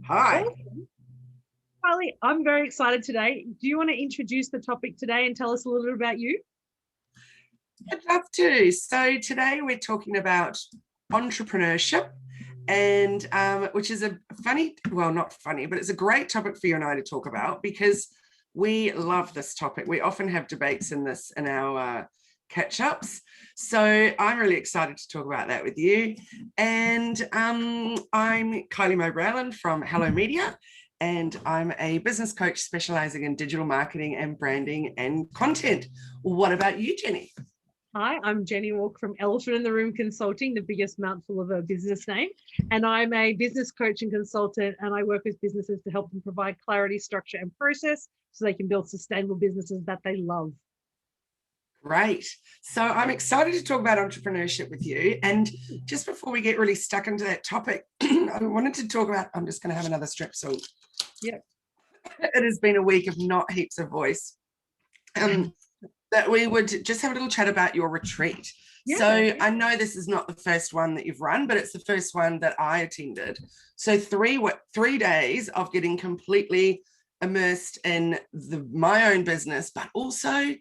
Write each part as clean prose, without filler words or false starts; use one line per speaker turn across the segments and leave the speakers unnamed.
Hi.
Awesome. Carly, I'm very excited today. Do you want to introduce the topic today and tell us a little bit about you?
I'd love to. So today we're talking about entrepreneurship, and which is a funny, well, not funny, but it's a great topic for you and I to talk about because we love this topic. We often have debates in our catch-ups. So I'm really excited to talk about that with you. And I'm Kylie Moe from Hello Media, and I'm a business coach specializing in digital marketing and branding and content. What about you, Jenny?
Hi, I'm Jenny Walk from Elephant in the Room Consulting, the biggest mouthful of a business name. And I'm a business coach and consultant, and I work with businesses to help them provide clarity, structure, and process so they can build sustainable businesses that they love.
Great. So I'm excited to talk about entrepreneurship with you. And just before we get really stuck into that topic, I wanted to talk about, I'm just going to have another strepsil.
Yeah.
It has been a week of not heaps of voice. That we would just have a little chat about your retreat.
Yeah.
So I know this is not the first one that you've run, but it's the first one that I attended. So 3 days of getting completely immersed in my own business, but also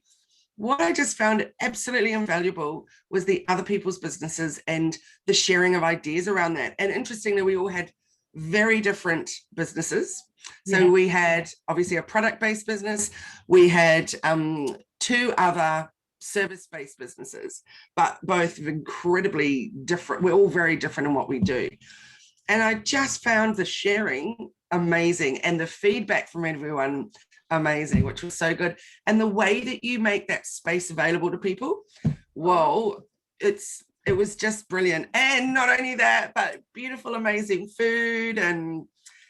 what I just found absolutely invaluable was the other people's businesses and the sharing of ideas around that. And interestingly, we all had very different businesses. So we had obviously a product-based business. We had two other service-based businesses, but both incredibly different. We're all very different in what we do. And I just found the sharing amazing and the feedback from everyone amazing, which was so good. And the way that you make that space available to people, whoa, it was just brilliant. And not only that, but beautiful, amazing food and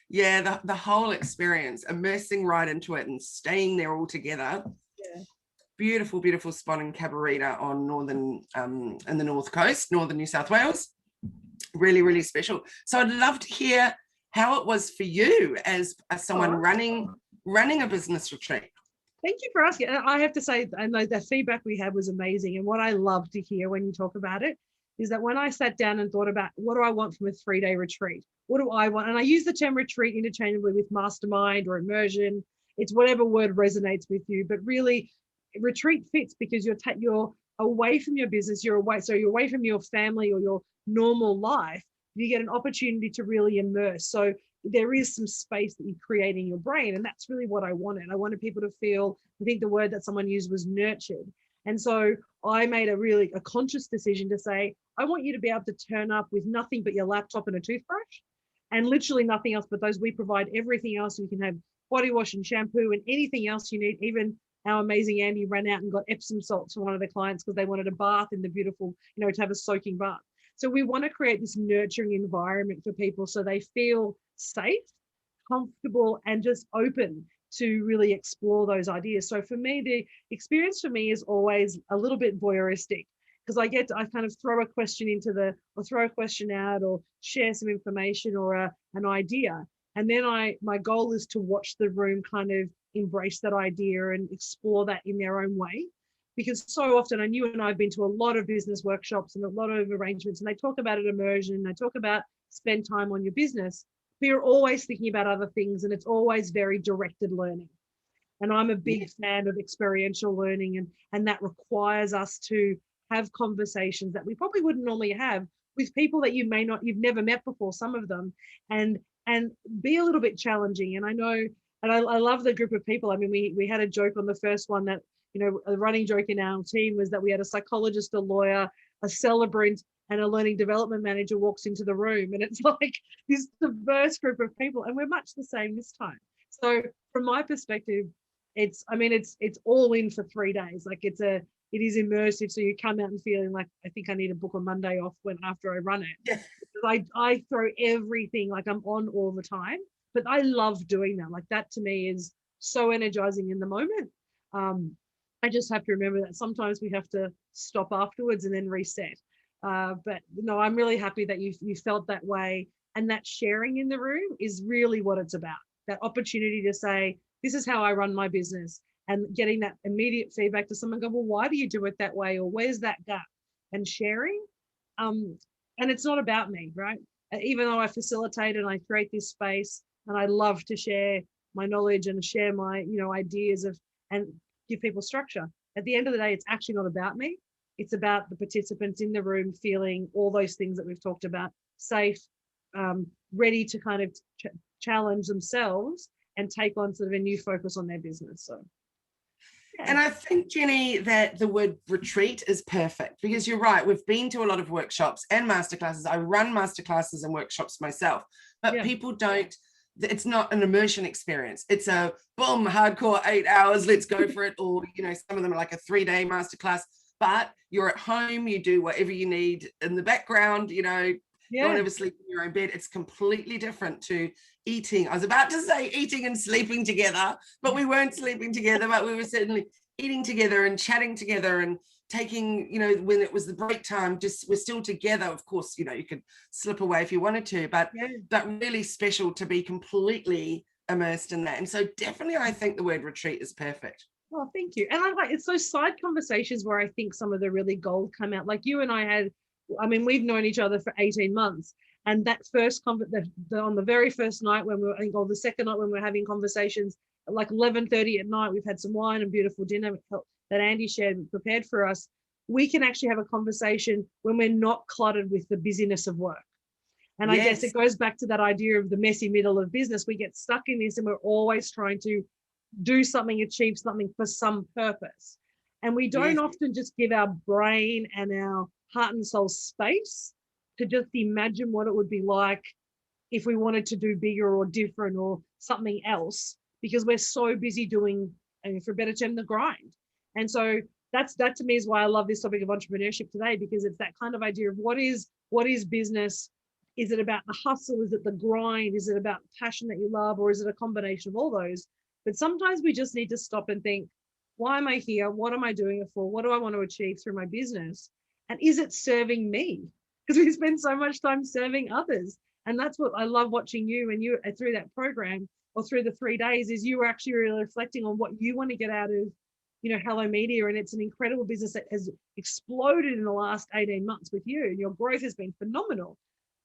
yeah, the whole experience, immersing right into it and staying there all together.
Yeah.
Beautiful, beautiful spot in Cabarita on in the North Coast, northern New South Wales. Really, really special. So I'd love to hear how it was for you as someone running a business retreat.
Thank you for asking. I have to say, I know the feedback we had was amazing. And what I love to hear when you talk about it is that when I sat down and thought about what do I want from a 3-day retreat? What do I want? And I use the term retreat interchangeably with mastermind or immersion. It's whatever word resonates with you. But really, retreat fits because you're away from your business. You're away from your family or your normal life. You get an opportunity to really immerse. So there is some space that you create in your brain. And that's really what I wanted. I wanted people to feel, I think the word that someone used was nurtured. And so I made a conscious decision to say, I want you to be able to turn up with nothing but your laptop and a toothbrush and literally nothing else but those. We provide everything else. You can have body wash and shampoo and anything else you need. Even our amazing Andy ran out and got Epsom salts for one of the clients because they wanted a bath in the beautiful, to have a soaking bath. So we want to create this nurturing environment for people so they feel safe, comfortable, and just open to really explore those ideas. So for me, the experience for me is always a little bit voyeuristic because I kind of throw a question or throw a question out or share some information or an idea. And then my goal is to watch the room kind of embrace that idea and explore that in their own way. Because so often, and you and I have been to a lot of business workshops and a lot of arrangements, and they talk about an immersion, and they talk about spend time on your business, but you're always thinking about other things, and it's always very directed learning. And I'm a big fan of experiential learning, and that requires us to have conversations that we probably wouldn't normally have with people that you've never met before, some of them, and be a little bit challenging. And I know, and I love the group of people. I mean, we had a joke on the first one that, a running joke in our team was that we had a psychologist, a lawyer, a celebrant, and a learning development manager walks into the room. And it's like this diverse group of people. And we're much the same this time. So from my perspective, it's all in for 3 days. Like it is immersive. So you come out and feeling like, I think I need a book on Monday off after I run it. Yeah. I throw everything, like I'm on all the time, but I love doing that. Like that to me is so energizing in the moment. I just have to remember that sometimes we have to stop afterwards and then reset. But no, I'm really happy that you felt that way. And that sharing in the room is really what it's about. That opportunity to say, this is how I run my business, and getting that immediate feedback to someone go, well, why do you do it that way? Or where's that gap? And sharing. And it's not about me, right? Even though I facilitate and I create this space, and I love to share my knowledge and share my, ideas and give people structure. At the end of the day, it's actually not about me. It's about the participants in the room feeling all those things that we've talked about, safe, ready to kind of challenge themselves and take on sort of a new focus on their business. So, yeah.
And I think, Jenny, that the word retreat is perfect, because you're right. We've been to a lot of workshops and masterclasses. I run masterclasses and workshops myself, but people don't, it's not an immersion experience. It's a boom, hardcore 8 hours, let's go for it. Or, some of them are like a 3-day masterclass, but you're at home, you do whatever you need in the background, don't ever sleep in your own bed. It's completely different to eating. I was about to say eating and sleeping together, but we weren't sleeping together, but we were certainly eating together and chatting together and taking, when it was the break time, just we're still together. Of course, you could slip away if you wanted to, but really special to be completely immersed in that. And so definitely I think the word retreat is perfect.
Oh, thank you. And it's those side conversations where I think some of the really gold come out. Like you and I had, we've known each other for 18 months. And that first on the very first night when or the second night when we're having conversations at like 11:30 at night, we've had some wine and beautiful dinner that Andy shared and prepared for us. We can actually have a conversation when we're not cluttered with the busyness of work. And I guess it goes back to that idea of the messy middle of business. We get stuck in this and we're always trying to do something, achieve something for some purpose. And we don't often just give our brain and our heart and soul space to just imagine what it would be like if we wanted to do bigger or different or something else, because we're so busy doing, and for a better term, the grind. And so that to me is why I love this topic of entrepreneurship today, because it's that kind of idea of what is business? Is it about the hustle? Is it the grind? Is it about passion that you love? Or is it a combination of all those? But sometimes we just need to stop and think, why am I here? What am I doing it for? What do I want to achieve through my business? And is it serving me? Because we spend so much time serving others. And that's what I love watching you, and you through that program or through the 3 days, is you were actually really reflecting on what you want to get out of, Hello Media. And it's an incredible business that has exploded in the last 18 months with you. And your growth has been phenomenal.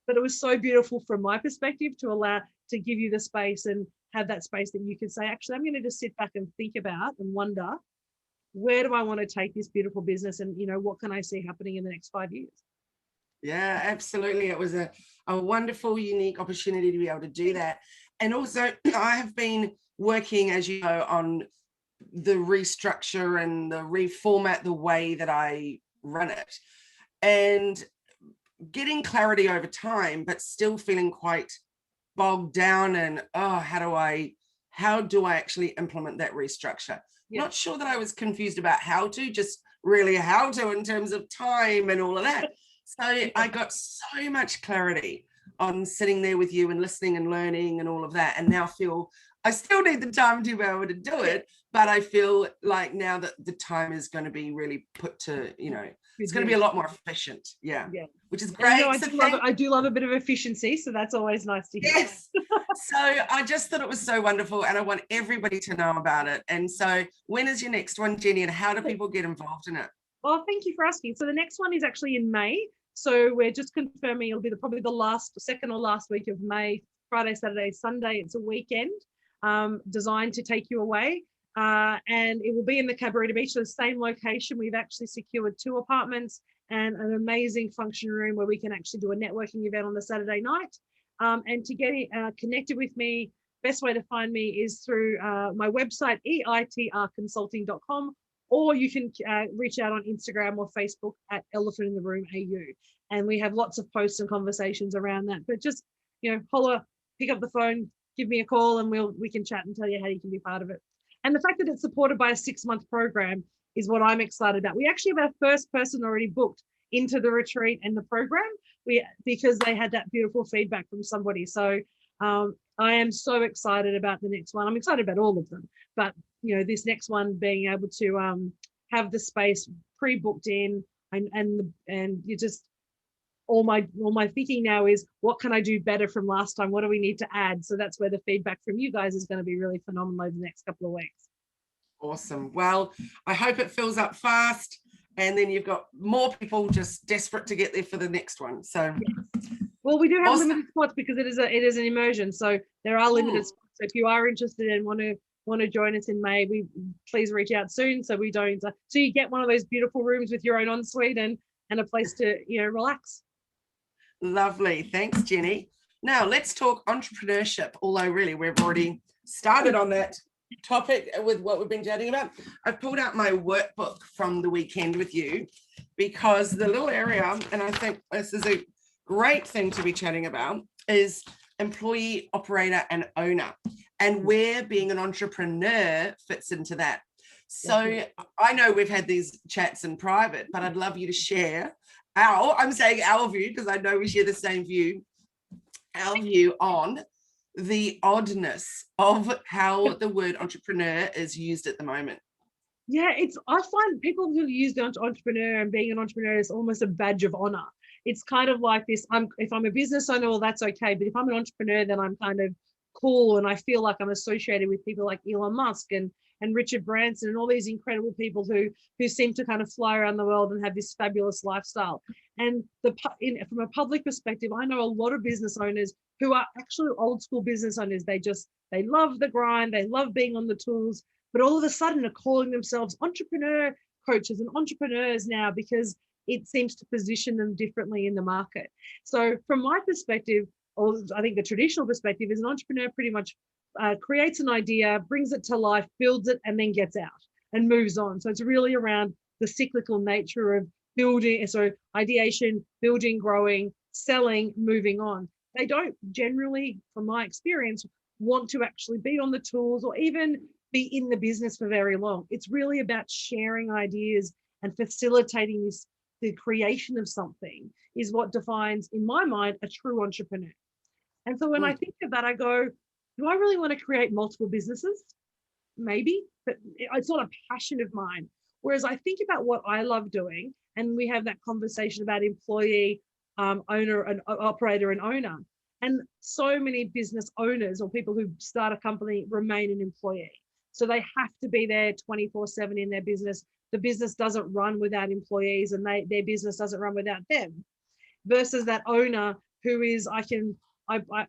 But it was so beautiful from my perspective to give you the space and have that space that you could say, actually, I'm going to just sit back and think about and wonder, where do I want to take this beautiful business? And, what can I see happening in the next 5 years?
Yeah, absolutely. It was a wonderful, unique opportunity to be able to do that. And also, I have been working, as you know, on the restructure and the reformat the way that I run it, and getting clarity over time, but still feeling quite bogged down and, how do I actually implement that restructure? Not sure that I was confused about just really how to in terms of time and all of that. So I got so much clarity on sitting there with you and listening and learning and all of that. And now feel I still need the time to be able to do it, but I feel like now that the time is going to be really put to, it's going to be a lot more efficient. Yeah. Which is great.
I do love a bit of efficiency. So that's always nice to hear.
Yes. So I just thought it was so wonderful, and I want everybody to know about it. And so when is your next one, Jenny, and how do people get involved in it?
Well, thank you for asking. So the next one is actually in May. So we're just confirming it'll be probably the second or last week of May, Friday, Saturday, Sunday. It's a weekend designed to take you away. And it will be in the Cabarita Beach, so the same location. We've actually secured 2 apartments and an amazing function room where we can actually do a networking event on the Saturday night. And to get connected with me, best way to find me is through my website, EITRconsulting.com, or you can reach out on Instagram or Facebook at Elephant in the Room AU. And we have lots of posts and conversations around that. But just, holler, pick up the phone, give me a call, and we can chat and tell you how you can be part of it. And the fact that it's supported by a 6-month program is what I'm excited about. We actually have our first person already booked into the retreat and the program because they had that beautiful feedback from somebody. So I am so excited about the next one. I'm excited about all of them, but this next one, being able to have the space pre-booked in, and you just all my thinking now is, what can I do better from last time? What do we need to add? So that's where the feedback from you guys is going to be really phenomenal over the next couple of weeks.
Awesome. Well, I hope it fills up fast, and then you've got more people just desperate to get there for the next one. So
yes. Well, we do have
Awesome.
limited spots because it is an immersion. So there are limited spots. So if you are interested and want to join us in May, please reach out soon so we don't. So you get one of those beautiful rooms with your own ensuite and a place to relax.
Lovely. Thanks, Jenny. Now let's talk entrepreneurship, although really we've already started on that topic with what we've been chatting about. I've pulled out my workbook from the weekend with you because the little area, and I think this is a great thing to be chatting about, is employee, operator, and owner, and where being an entrepreneur fits into that. So I know we've had these chats in private, but I'd love you to share I'm saying our view because I know we share the same view, our view on the oddness of how the word entrepreneur is used at the moment.
Yeah, I find people who use the entrepreneur and being an entrepreneur is almost a badge of honor. It's kind of like this, if I'm a business owner, well, that's okay. But if I'm an entrepreneur, then I'm kind of cool. And I feel like I'm associated with people like Elon Musk and Richard Branson and all these incredible people who seem to kind of fly around the world and have this fabulous lifestyle. And from a public perspective, I know a lot of business owners who are actually old school business owners. They love the grind. They love being on the tools, but all of a sudden are calling themselves entrepreneur coaches and entrepreneurs now because it seems to position them differently in the market. So from my perspective, or I think the traditional perspective, is an entrepreneur pretty much creates an idea, brings it to life, builds it, and then gets out and moves on. So it's really around the cyclical nature of building, so ideation, building, growing, selling, moving on. They don't generally, from my experience, want to actually be on the tools or even be in the business for very long. It's really about sharing ideas and facilitating the creation of something is what defines, in my mind, a true entrepreneur. And so when I think of that, I go, do I really want to create multiple businesses? Maybe, but it's not a passion of mine. Whereas I think about what I love doing, and we have that conversation about employee, owner, and operator and owner. And so many business owners or people who start a company remain an employee. So they have to be there 24/7 in their business. The business doesn't run without employees, and their business doesn't run without them. Versus that owner who is, I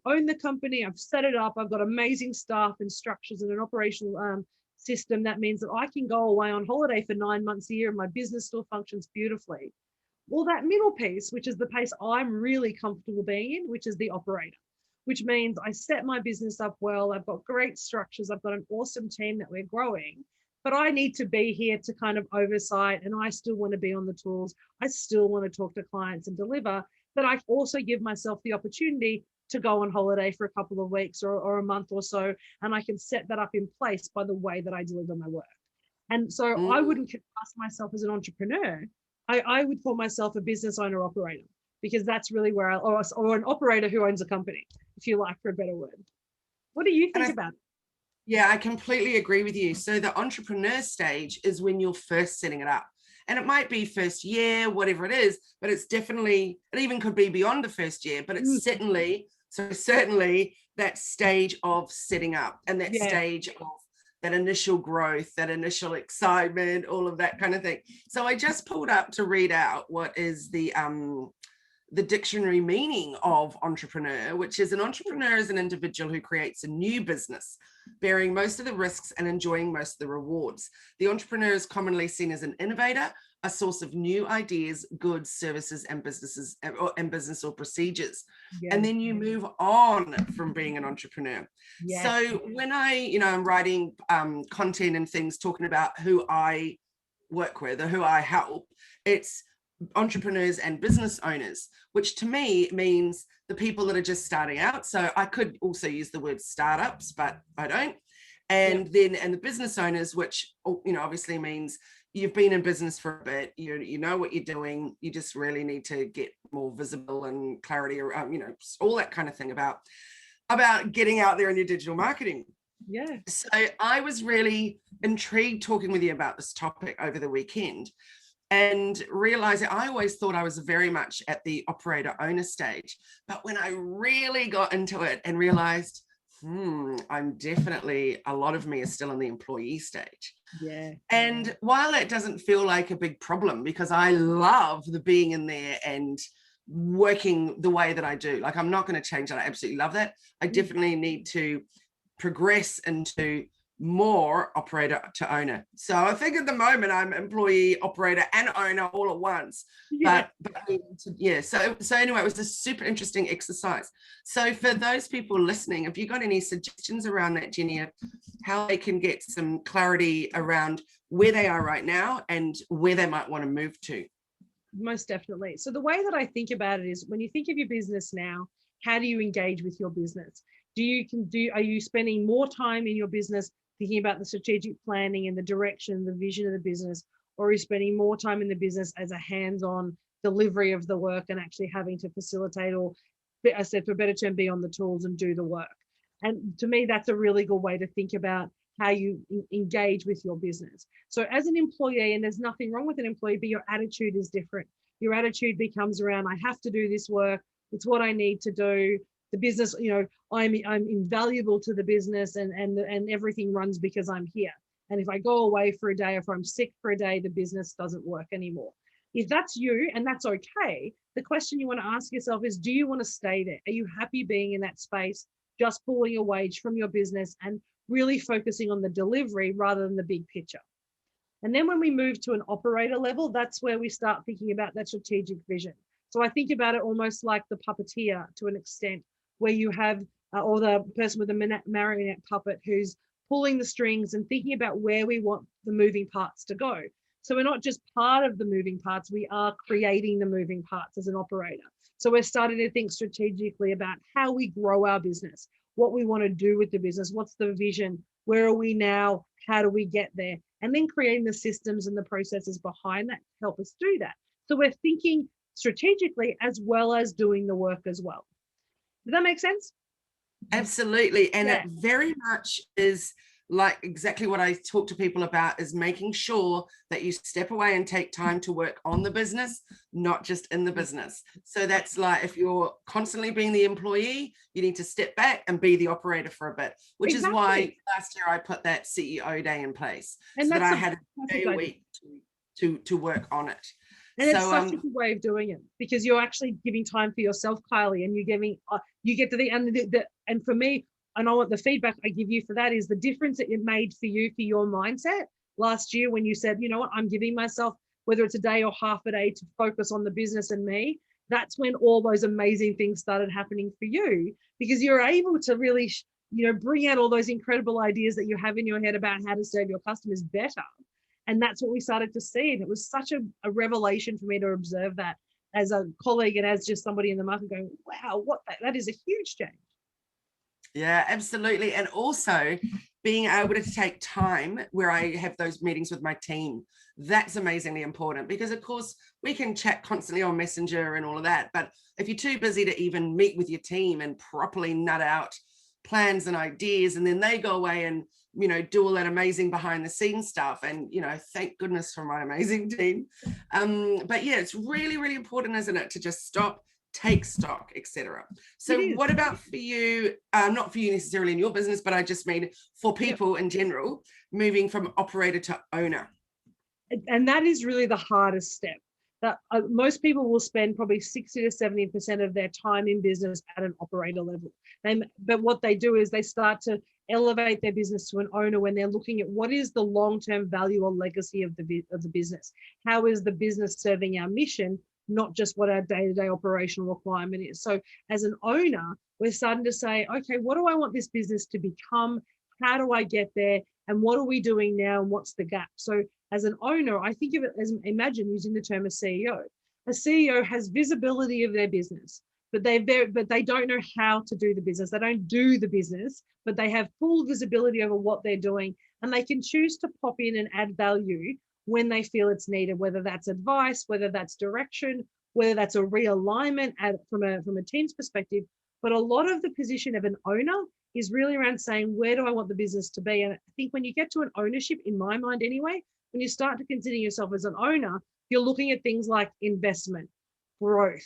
own the company, I've set it up, I've got amazing staff and structures and an operational system that means that I can go away on holiday for 9 months a year and my business still functions beautifully. Well, that middle piece, which is the piece I'm really comfortable being in, which is the operator, which means I set my business up well, I've got great structures, I've got an awesome team that we're growing, but I need to be here to kind of oversight, and I still want to be on the tools. I still want to talk to clients and deliver, but I also give myself the opportunity to go on holiday for a couple of weeks or a month or so, and I can set that up in place by the way that I deliver my work. And so I wouldn't class myself as an entrepreneur. I would call myself a business owner operator, because that's really where or an operator who owns a company, if you like, for a better word. What do you think about it?
Yeah, I completely agree with you. So the entrepreneur stage is when you're first setting it up. And it might be first year, whatever it is, but it's definitely, it even could be beyond the first year, but it's certainly that stage of setting up and that stage of that initial growth, that initial excitement, all of that kind of thing. So I just pulled up to read out what is the dictionary meaning of entrepreneur, which is an entrepreneur is an individual who creates a new business, bearing most of the risks and enjoying most of the rewards. The entrepreneur is commonly seen as an innovator, a source of new ideas, goods, services, and business or procedures. Yeah. And then you move on from being an entrepreneur. Yeah. So when I'm writing content and things talking about who I work with or who I help, it's entrepreneurs and business owners, which to me means the people that are just starting out. So I could also use the word startups, but I don't. And then the business owners, which obviously means you've been in business for a bit, you know what you're doing, you just really need to get more visible and clarity around, all that kind of thing about getting out there in your digital marketing. Yeah. So I was really intrigued talking with you about this topic over the weekend, and realizing I always thought I was very much at the operator owner stage. But when I really got into it and realized, I'm definitely, a lot of me is still in the employee stage. Yeah. And while it doesn't feel like a big problem, because I love the being in there and working the way that I do. Like, I'm not going to change that. I absolutely love that. I definitely need to progress into more operator to owner. So I think at the moment I'm employee, operator, and owner all at once.
Yeah.
But yeah. So anyway, it was a super interesting exercise. So for those people listening, have you got any suggestions around that, Jenny, of how they can get some clarity around where they are right now and where they might want to move to?
Most definitely. So the way that I think about it is, when you think of your business now, how do you engage with your business? Are you spending more time in your business thinking about the strategic planning and the direction, the vision of the business, or are you spending more time in the business as a hands-on delivery of the work and actually having to facilitate, or I said, for a better term, be on the tools and do the work? And to me, that's a really good way to think about how you engage with your business. So as an employee, and there's nothing wrong with an employee, but your attitude is different. Your attitude becomes around, I have to do this work. It's what I need to do. The business, I'm invaluable to the business, and everything runs because I'm here. And if I go away for a day, or if I'm sick for a day, the business doesn't work anymore. If that's you, and that's okay, the question you want to ask yourself is, do you want to stay there? Are you happy being in that space, just pulling a wage from your business and really focusing on the delivery rather than the big picture? And then when we move to an operator level, that's where we start thinking about that strategic vision. So I think about it almost like the puppeteer to an extent, where you have, or the person with the marionette puppet who's pulling the strings and thinking about where we want the moving parts to go. So we're not just part of the moving parts, we are creating the moving parts as an operator. So we're starting to think strategically about how we grow our business, what we want to do with the business, what's the vision, where are we now, how do we get there, and then creating the systems and the processes behind that to help us do that. So we're thinking strategically as well as doing the work as well. Does that make sense?
Absolutely. And
Yeah.
it very much is like exactly what I talk to people about, is making sure that you step away and take time to work on the business, not just in the business. So that's like, if you're constantly being the employee, you need to step back and be the operator for a bit, which is why last year I put that CEO day in place, and so that I had a day a week to work on it.
And it's such a good way of doing it, because you're actually giving time for yourself, Kylie, and you get to the end. And for me, I know what the feedback I give you for that is the difference that it made for you, for your mindset last year, when you said, you know what, I'm giving myself, whether it's a day or half a day, to focus on the business and me. That's when all those amazing things started happening for you, because you're able to really, bring out all those incredible ideas that you have in your head about how to serve your customers better. And that's what we started to see. And it was such a revelation for me to observe that as a colleague and as just somebody in the market, going, wow, that is a huge change.
Yeah, absolutely. And also being able to take time where I have those meetings with my team, that's amazingly important, because of course we can chat constantly on Messenger and all of that. But if you're too busy to even meet with your team and properly nut out plans and ideas, and then they go away and do all that amazing behind the scenes stuff, and thank goodness for my amazing team, but yeah, it's really, really important, isn't it, to just stop, take stock, etc. So what about for you, not for you necessarily in your business, but I just mean for people in general, moving from operator to owner?
And that is really the hardest step. That most people will spend probably 60 to 70% of their time in business at an operator level. But what they do is they start to elevate their business to an owner when they're looking at what is the long-term value or legacy of the business. How is the business serving our mission, not just what our day-to-day operational requirement is. So as an owner, we're starting to say, okay, what do I want this business to become? How do I get there? And what are we doing now? And what's the gap? So as an owner, I think of it as, imagine using the term a CEO. A CEO has visibility of their business, but they don't know how to do the business. They don't do the business, but they have full visibility over what they're doing, and they can choose to pop in and add value when they feel it's needed, whether that's advice, whether that's direction, whether that's a realignment from a team's perspective. But a lot of the position of an owner is really around saying, where do I want the business to be? And I think when you get to an ownership, in my mind anyway, when you start to consider yourself as an owner, you're looking at things like investment, growth,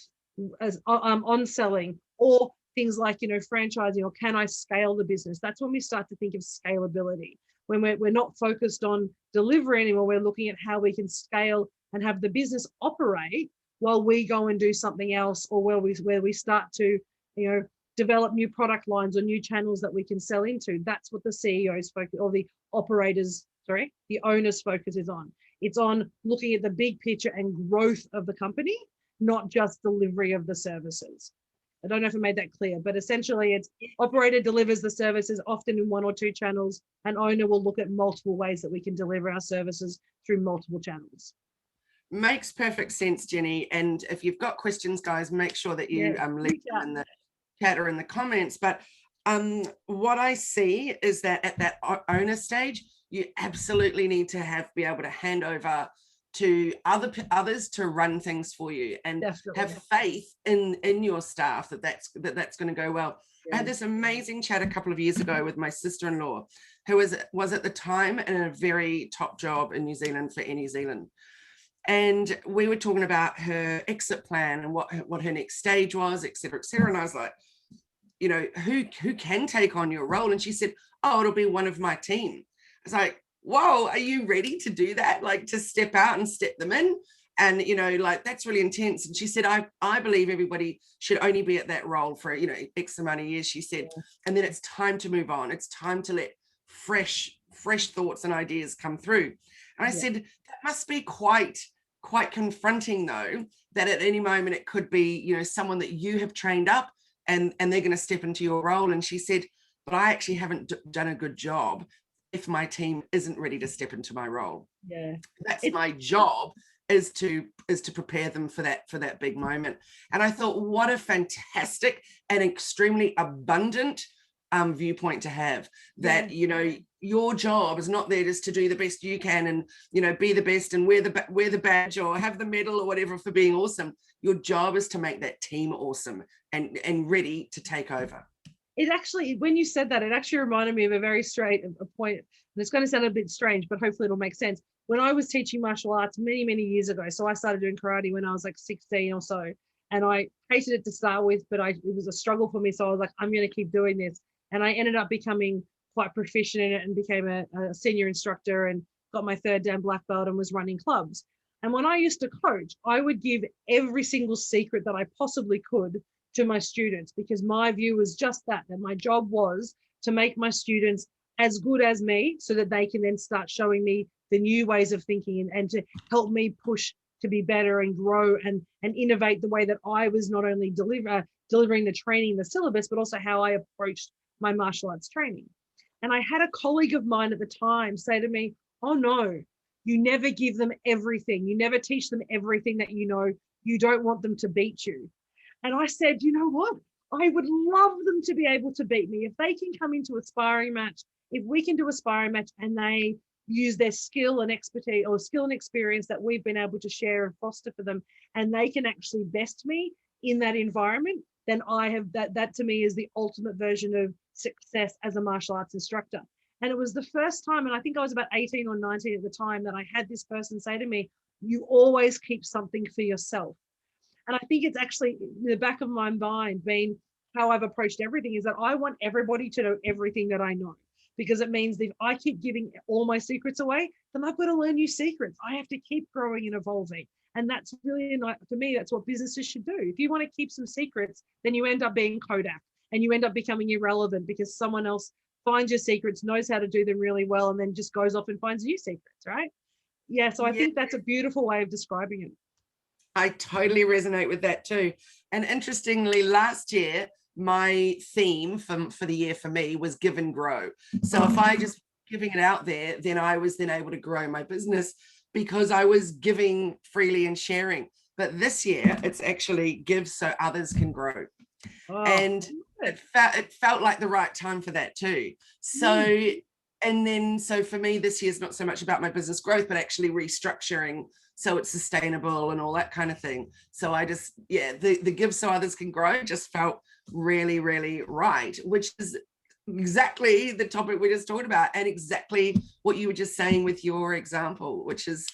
on selling, or things like, franchising, or can I scale the business? That's when we start to think of scalability. When we're not focused on delivery anymore, we're looking at how we can scale and have the business operate while we go and do something else, or where we start to, develop new product lines or new channels that we can sell into. That's what the CEO's focus, or the owner's focus is on. It's on looking at the big picture and growth of the company, not just delivery of the services. I don't know if I made that clear, but essentially it's operator delivers the services often in one or two channels, and owner will look at multiple ways that we can deliver our services through multiple channels.
Makes perfect sense, Jenny. And if you've got questions, guys, make sure that you leave them in the chat or in the comments. But what I see is that at that owner stage, you absolutely need to be able to hand over to others to run things for you, and have faith in your staff that's going to go well. I had this amazing chat a couple of years ago with my sister-in-law, who was at the time in a very top job in New Zealand for Air New Zealand. And we were talking about her exit plan and what her next stage was, et cetera, et cetera. And I was like, who can take on your role? And she said, oh, it'll be one of my team. I was like, whoa, are you ready to do that? Like, to step out and step them in? And, that's really intense. And she said, I believe everybody should only be at that role for, X amount of years, she said. And then it's time to move on. It's time to let fresh thoughts and ideas come through. And I said, that must be quite confronting, though, that at any moment it could be, someone that you have trained up and they're going to step into your role. And she said, but I actually haven't done a good job if my team isn't ready to step into my role. That's my job, is to prepare them for that big moment. And I thought, what a fantastic and extremely abundant viewpoint to have, that your job is not there just to do the best you can and be the best and wear the badge or have the medal or whatever for being awesome. Your job is to make that team awesome and ready to take over.
It actually, when you said that, it actually reminded me of a very straight point, and it's going to sound a bit strange, but hopefully it'll make sense. When I was teaching martial arts many years ago, so I started doing karate when I was like 16 or so, and I hated it to start with, but it was a struggle for me. So I was like, I'm going to keep doing this. And I ended up becoming quite proficient in it and became a senior instructor and got my 3rd Dan black belt and was running clubs. And when I used to coach, I would give every single secret that I possibly could to my students, because my view was just that my job was to make my students as good as me, so that they can then start showing me the new ways of thinking and to help me push to be better and grow and innovate the way that I was not only delivering the training, the syllabus, but also how I approached my martial arts training. And I had a colleague of mine at the time say to me, oh no, you never give them everything. You never teach them everything that you know. You don't want them to beat you. And I said, you know what? I would love them to be able to beat me. If they can come into a sparring match, if we can do a sparring match and they use their skill and expertise or skill and experience that we've been able to share and foster for them, and they can actually best me in that environment, then I have that to me is the ultimate version of success as a martial arts instructor. And it was the first time, and I think I was about 18 or 19 at the time, that I had this person say to me, you always keep something for yourself. And I think it's actually in the back of my mind been how I've approached everything, is that I want everybody to know everything that I know, because it means that if I keep giving all my secrets away, then I've got to learn new secrets. I have to keep growing and evolving. And that's really, for me, that's what businesses should do. If you want to keep some secrets, then you end up being Kodak and you end up becoming irrelevant, because someone else finds your secrets, knows how to do them really well, and then just goes off and finds new secrets, right? Yeah, so I think that's a beautiful way of describing it.
I totally resonate with that too. And interestingly, last year, my theme for the year for me was give and grow. So if I just giving it out there, then I was then able to grow my business because I was giving freely and sharing. But this year, it's actually give so others can grow. And it felt like the right time for that too. So, and then, so for me, this year's not so much about my business growth, but actually restructuring so it's sustainable and all that kind of thing. So I just, the give so others can grow just felt really, really right, which is exactly the topic we just talked about, and exactly what you were just saying with your example, which is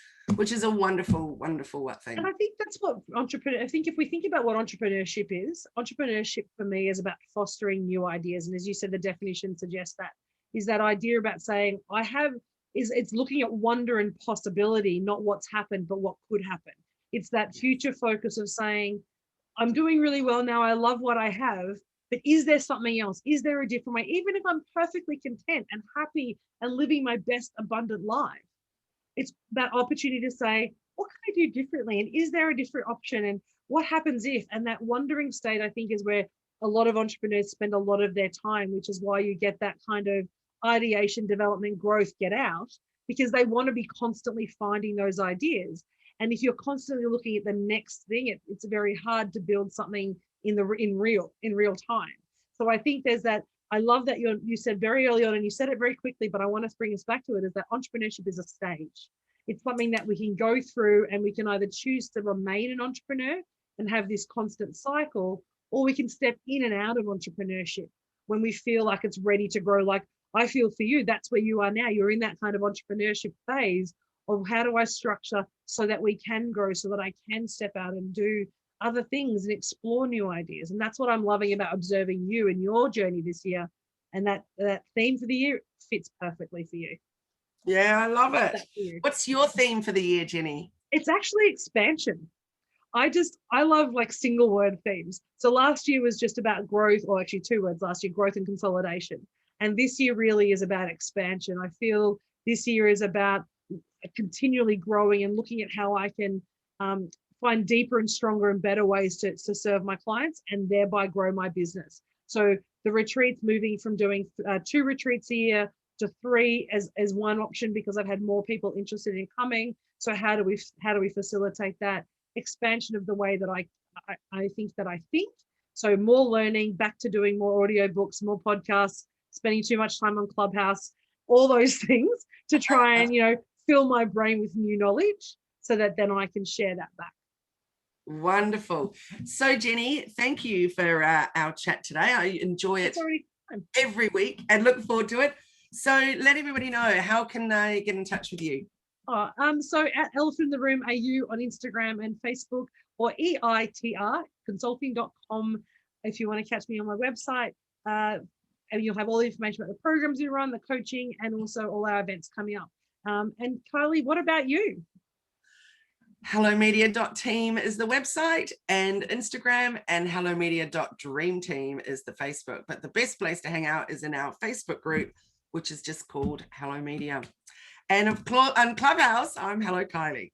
a wonderful, wonderful thing.
And I think that's what I think if we think about what entrepreneurship is, entrepreneurship for me is about fostering new ideas. And as you said, the definition suggests that is that idea about saying it's looking at wonder and possibility, not what's happened, but what could happen. It's that future focus of saying, I'm doing really well now. I love what I have, but is there something else? Is there a different way? Even if I'm perfectly content and happy and living my best abundant life, it's that opportunity to say, what can I do differently? And is there a different option? And what happens if? And that wondering state, I think, is where a lot of entrepreneurs spend a lot of their time, which is why you get that kind of ideation, development, growth, get out, because they want to be constantly finding those ideas. And if you're constantly looking at the next thing, it's very hard to build something in real time. So I think there's that. I love that you said very early on, and you said it very quickly, but I want to bring us back to it, is that entrepreneurship is a stage. It's something that we can go through, and we can either choose to remain an entrepreneur and have this constant cycle, or we can step in and out of entrepreneurship when we feel like it's ready to grow. Like I feel for you, that's where you are now. You're in that kind of entrepreneurship phase of how do I structure so that we can grow, so that I can step out and do other things and explore new ideas. And that's what I'm loving about observing you and your journey this year. And that theme for the year fits perfectly for you.
Yeah, I love it. What's your theme for the year, Jenny?
It's actually expansion. I love like single word themes. So last year was just about growth, or actually 2 words last year, growth and consolidation. And this year really is about expansion. I feel this year is about continually growing and looking at how I can find deeper and stronger and better ways to serve my clients and thereby grow my business. So the retreats, moving from doing 2 retreats a year to 3 as one option, because I've had more people interested in coming. So how do we facilitate that expansion of the way that I think? So more learning, back to doing more audio books, more podcasts, spending too much time on Clubhouse, all those things to try and fill my brain with new knowledge, so that then I can share that back.
Wonderful. So Jenny, thank you for our chat today. I enjoy it every week and look forward to it. So let everybody know, how can they get in touch with you?
So at Elephant in the Room AU on Instagram and Facebook, or EITR consulting.com if you want to catch me on my website. And you'll have all the information about the programs we run, the coaching, and also all our events coming up. And Kylie, what about you?
hellomedia.team is the website and Instagram, and hellomedia.dreamteam is the Facebook. But the best place to hang out is in our Facebook group, which is just called Hello Media. And on Clubhouse, I'm Hello Kylie.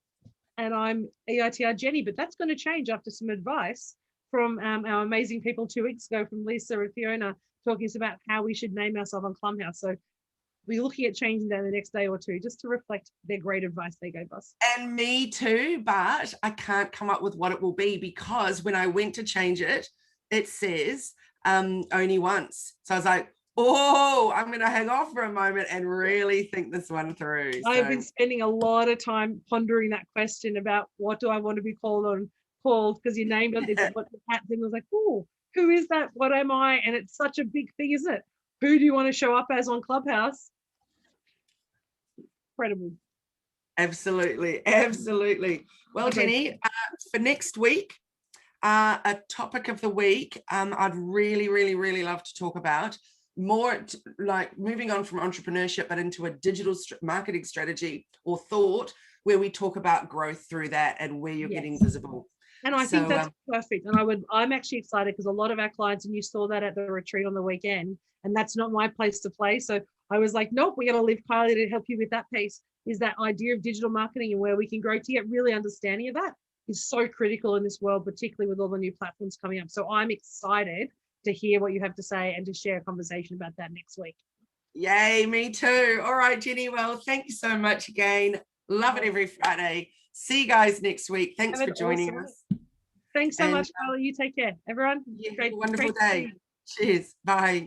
And I'm EITR Jenny, but that's going to change after some advice from our amazing people 2 weeks ago, from Lisa and Fiona, talking to us about how we should name ourselves on Clubhouse. So we're looking at changing that the next day or two, just to reflect their great advice they gave us.
And me too, but I can't come up with what it will be, because when I went to change it, it says only once. So I was like, oh, I'm going to hang off for a moment and really think this one through.
I've been spending a lot of time pondering that question about what do I want to be called, because you named it, what the cat thing was like, oh, who is that? What am I? And it's such a big thing, isn't it? Who do you want to show up as on Clubhouse? Incredible.
Absolutely. Well, okay. Jenny, for next week, a topic of the week, I'd really love to talk about more like moving on from entrepreneurship, but into a digital marketing strategy or thought, where we talk about growth through that and where you're getting visible.
And I think that's perfect. And I'm actually excited, because a lot of our clients, and you saw that at the retreat on the weekend, and that's not my place to play. So I was like, nope, we're going to leave Kylie to help you with that piece, is that idea of digital marketing and where we can grow. To get really understanding of that is so critical in this world, particularly with all the new platforms coming up. So I'm excited to hear what you have to say and to share a conversation about that next week.
Yay, me too. All right, Jenny. Well, thank you so much again. Love it every Friday. See you guys next week. Thanks for joining us.
Thanks so much, Carla. You take care, everyone.
Yeah, have a wonderful day. Cheers. Bye.